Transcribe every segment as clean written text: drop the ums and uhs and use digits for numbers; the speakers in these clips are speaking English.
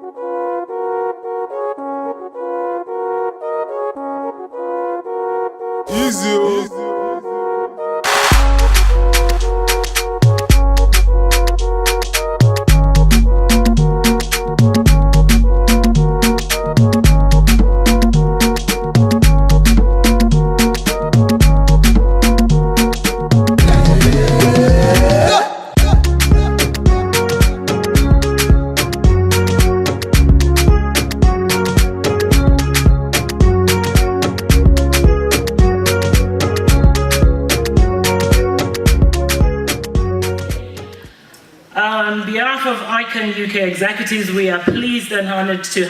Easy. On behalf of ICAN UK executives, we are pleased and honored to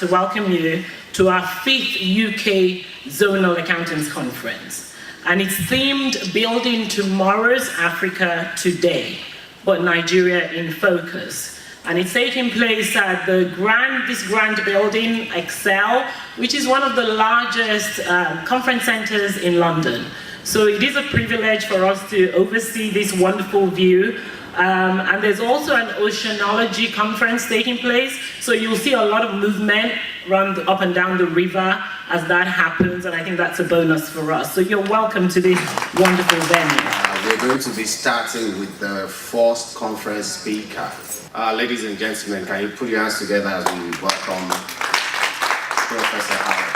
welcome you to our 5th UK Zonal Accountants Conference. And it's themed Building Tomorrow's Africa Today, but Nigeria in Focus. And it's taking place at this grand building, Excel, which is one of the largest conference centers in London. So it is a privilege for us to oversee this wonderful view. And there's also an oceanology conference taking place, so you'll see a lot of movement run up and down the river as that happens, and I think that's a bonus for us. So you're welcome to this wonderful venue. We're going to be starting with the first conference speaker. Ladies and gentlemen, can you put your hands together as we welcome Professor Howard.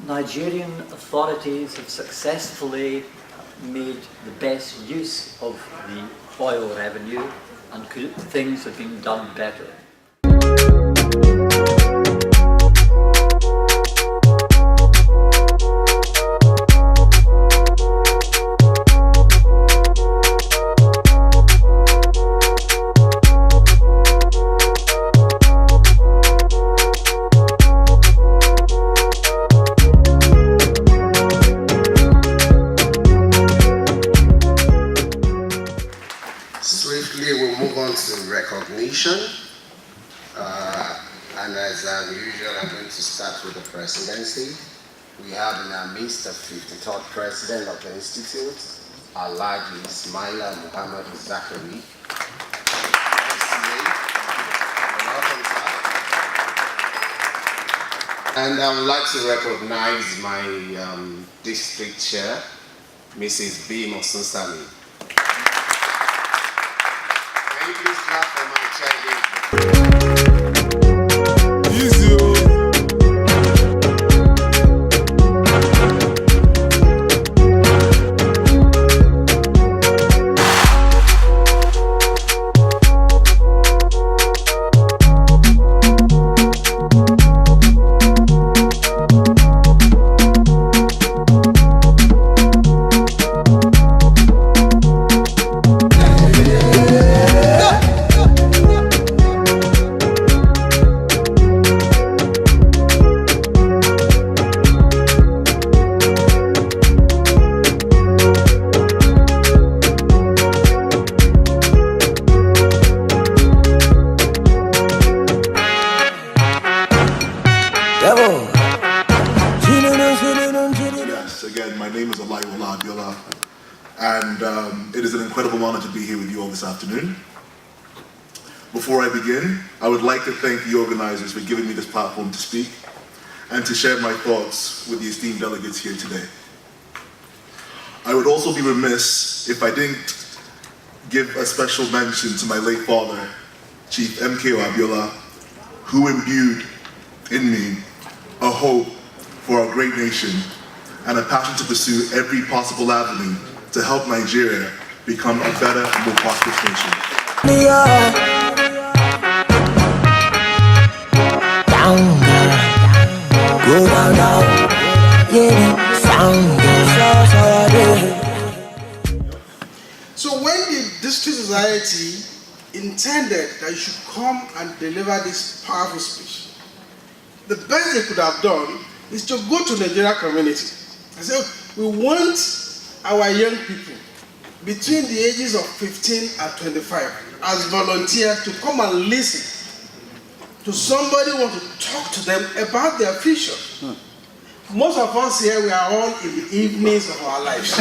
Nigerian authorities have successfully made the best use of the oil revenue, and things have been done better. Swiftly, we'll move on to recognition. And as usual, I'm going to start with the presidency. We have in our midst the 53rd president of the Institute, Alhaji Ismaila Muhammad Zakari. Welcome, sir. And I would like to recognize my district chair, Mrs. B. Mosunsami. Please clap for my chair. Easy. Yes, again, my name is Olayiwola Abiola, and it is an incredible honor to be here with you all this afternoon. Before I begin, I would like to thank the organizers for giving me this platform to speak and to share my thoughts with the esteemed delegates here today. I would also be remiss if I didn't give a special mention to my late father, Chief M.K.O. Abiola, who imbued in me a hope for our great nation and a passion to pursue every possible avenue to help Nigeria become a better and more prosperous nation. So when the district society intended that you should come and deliver this powerful speech, the best they could have done is to go to the Nigerian community and say, we want our young people between the ages of 15 and 25 as volunteers to come and listen to somebody who wants to talk to them about their future. Most of us here, we are all in the evenings of our lives.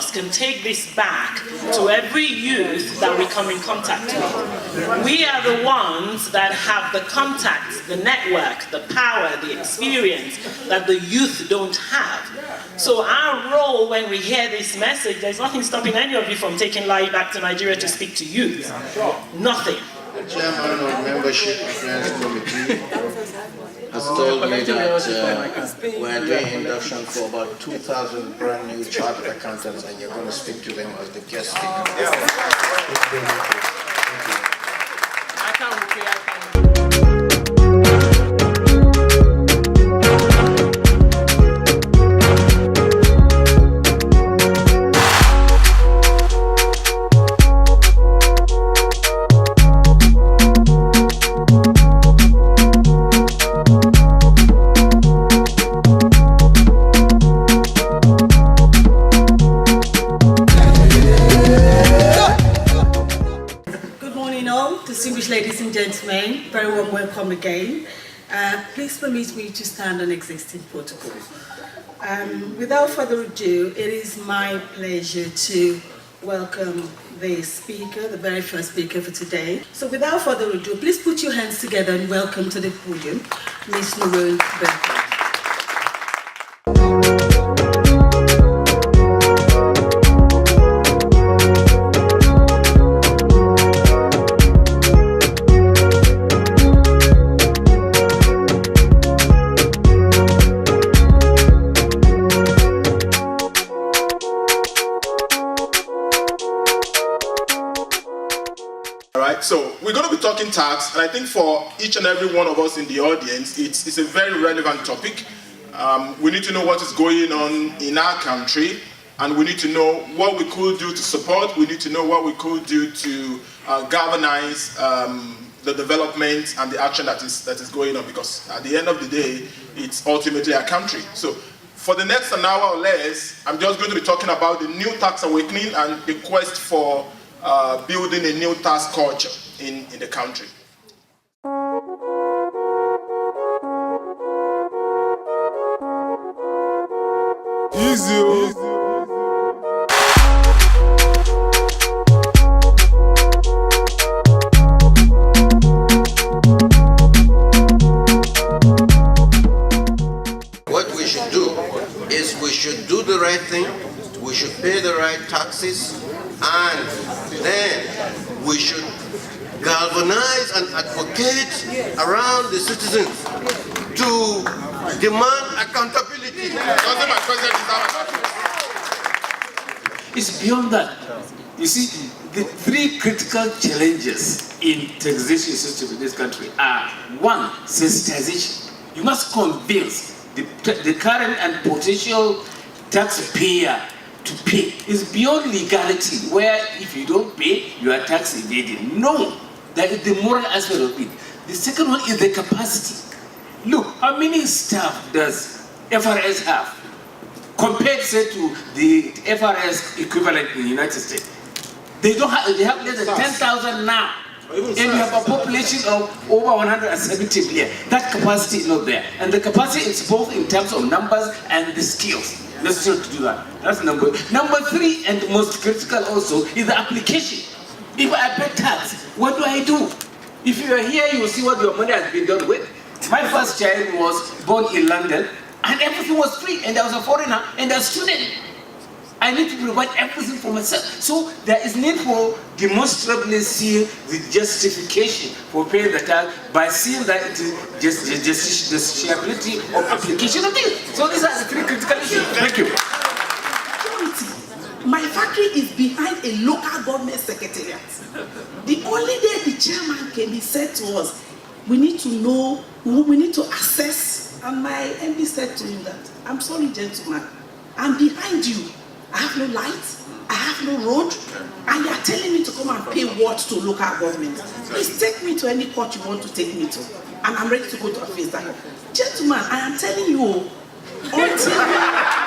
us can take this back to every youth that we come in contact with. We are the ones that have the contacts, the network, the power, the experience that the youth don't have. So our role when we hear this message, there's nothing stopping any of you from taking Lai back to Nigeria to speak to youth. Nothing. The chairman of Membership Affairs Committee has told me that we're doing induction for about 2,000 brand new chartered accountants, and you're going to speak to them as the guest speaker. I can't repeat. Distinguished ladies and gentlemen, very warm welcome again. Please permit me to stand on existing protocol. Without further ado, it is my pleasure to welcome the speaker, the very first speaker for today. So without further ado, please put your hands together and welcome to the podium, Ms. Maroon Berkeley. So we're going to be talking tax, and I think for each and every one of us in the audience, it's a very relevant topic. We need to know what is going on in our country, and we need to know what we could do to support. We need to know what we could do to galvanize the development and the action that is going on, because at the end of the day, it's ultimately our country. So for the next an hour or less, I'm just going to be talking about the new tax awakening and the quest for building a new tax culture in the country. Easy. What we should do is we should do the right thing, we should pay the right taxes, and then we should galvanize and advocate around the citizens to demand accountability. It's beyond that. You see, the three critical challenges in taxation system in this country are: one, sensitization. You must convince the current and potential taxpayer to pay. It's beyond legality, where if you don't pay, you are tax evading. No, that is the moral aspect of it. The second one is the capacity. Look, how many staff does FRS have compared, say, to the FRS equivalent in the United States? They don't have. They have less than 10,000 now, and you have a population of over 170 million. That capacity is not there, and the capacity is both in terms of numbers and the skills necessary to do that. That's number three, and the most critical also is the application. If I pay tax, what do I do? If you are here, you will see what your money has been done with. My first child was born in London, and everything was free, and I was a foreigner and a student. I need to provide everything for myself. So there is need for demonstrably seeing the justification for paying the tax by seeing that it is just the justiciability of application of this. So these are the three critical issues. Thank you. My factory is behind a local government secretariat. The only day the chairman can be said to us, we need to know, we need to assess. And my MD said to him that, I'm sorry, gentlemen, I'm behind you. I have no lights, I have no road, and you are telling me to come and pay what to local government. Please take me to any court you want to take me to, and I'm ready to go to face that. Gentlemen, I am telling you, until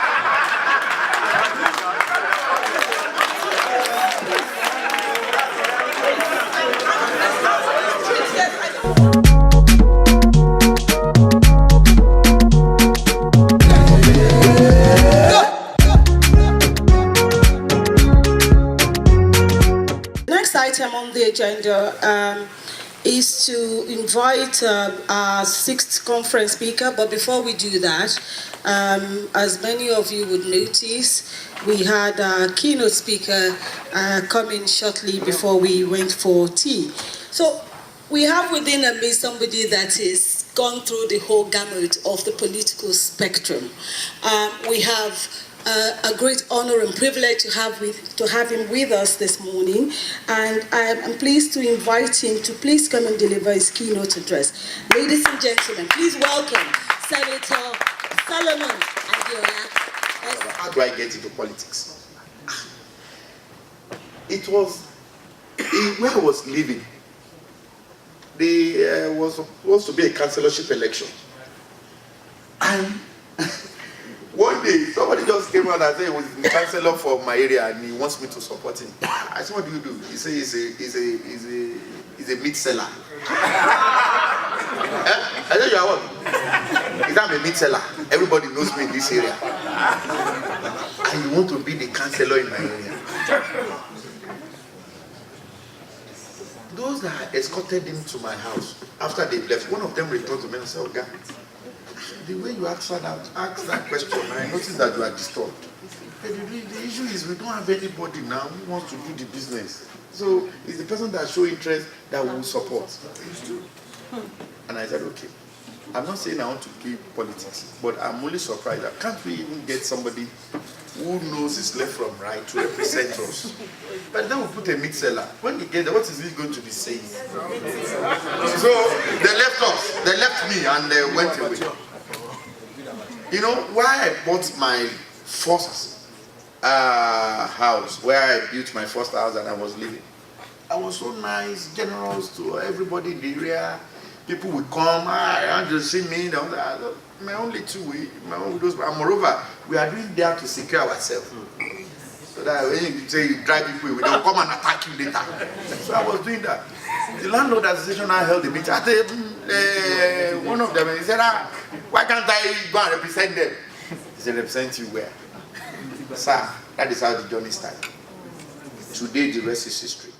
item on the agenda is to invite our 6th conference speaker, but before we do that, as many of you would notice, we had our keynote speaker come in shortly before we went for tea. So we have within us somebody that is gone through the whole gamut of the political spectrum. We have a great honor and privilege to have him with us this morning, and I'm pleased to invite him to please come and deliver his keynote address. Ladies and gentlemen, please welcome Senator Solomon Adiola. How do I get into politics? It was where I was living. There was supposed to be a councillorship election, and one day somebody just came out and said he was the councillor for my area and he wants me to support him. I said, what do you do? He said he's a meat seller. I said, you are what? He said, I'm a meat seller. Everybody knows me in this area. And you want to be the councillor in my area. Those that escorted him to my house, after they left, one of them returned to me and said, oh God, the way you asked that question, I noticed that you are disturbed. The issue is we don't have anybody now who wants to do the business. So it's the person that shows interest that will support. And I said, okay. I'm not saying I want to play politics, but I'm only surprised that can't we even get somebody who knows his left from right to represent us? But then we put a meat seller. When he gets there, what is he going to be saying? So they left us, they left me and they went away. You know, why I bought my first house, where I built my first house and I was living, I was so nice, generous to everybody in the area. People would come, and just see me. My only my own widows. And moreover, we are doing that to secure ourselves. So that when you say you drive people away, they'll come and attack you later. So I was doing that. The landlord association I held a meeting. I said, one of them, he said, why can't I go and represent them? He said, represent you where? Sir, that is how the journey started. Today, the rest is history.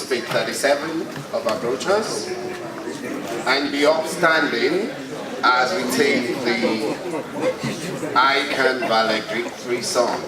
Page 37 of our brochures and be upstanding as we take the ICAN valedictory song.